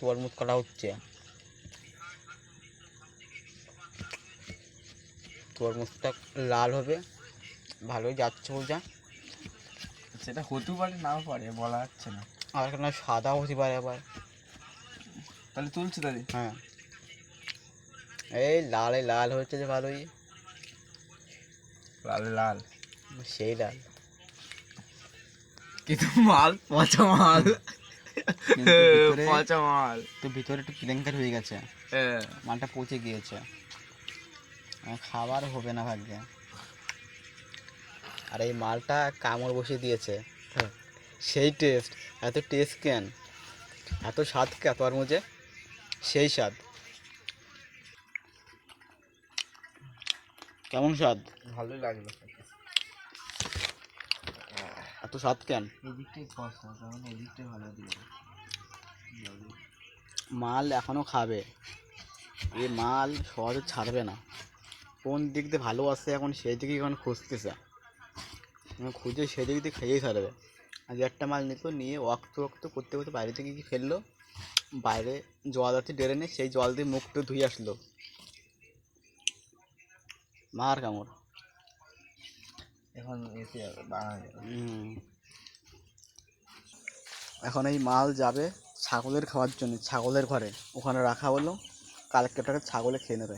তরমুজ কাটা হচ্ছে, তরমুজটা লাল হবে, ভালোই যাচ্ছে বোঝা। সেটা হতেও পারে নাও পারে, বলা যাচ্ছে না। আর কেন সাদা হতে পারে আবার। তাহলে তুলছি তাহলে। হ্যাঁ, এই লাল লাল হচ্ছে যে ভালোই, লাল লাল সেই লাল। কিন্তু মাল পচা মাল, পচা মাল তো ভিতরে একটু কেলেঙ্কারি হয়ে গেছে, মালটা পচে গিয়েছে, খাবার হবে না ভাগ্যে। আর এই মালটা কামড় বসিয়ে দিয়েছে, সেই টেস্ট, এত টেস্ট কেন, এত স্বাদ কে তরমুজে, সেই স্বাদ। কেমন স্বাদ? ভালোই লাগলো। এত স্বাদ কেন? এদিকটাই কষ্ট, কারণ এদিকটাই ভালো দিয়ে মাল এখনও খাবে, এই মাল সহজে ছাড়বে না। কোন দিক দিয়ে ভালো আসছে এখন সেই দিকেই এখন খুঁজতেছে, খুঁজে সেই দিক দিয়ে খেয়েই ছাড়বে। আজ একটা মাল নিত, নিয়ে ওয়াক্ত ওয়াক্ত করতে করতে বাইরে থেকে কি ফেললো, বাইরে জল আছে ড্রেনে, সেই জল দিয়ে মুখটা ধুয়ে আসলো, মার কামড়। এখন এতে এখন এই মাল যাবে ছাগলের খাওয়ার জন্য, ছাগলের ঘরে ওখানে রাখা হলো, কালকে ছাগলে খেয়ে নেবে।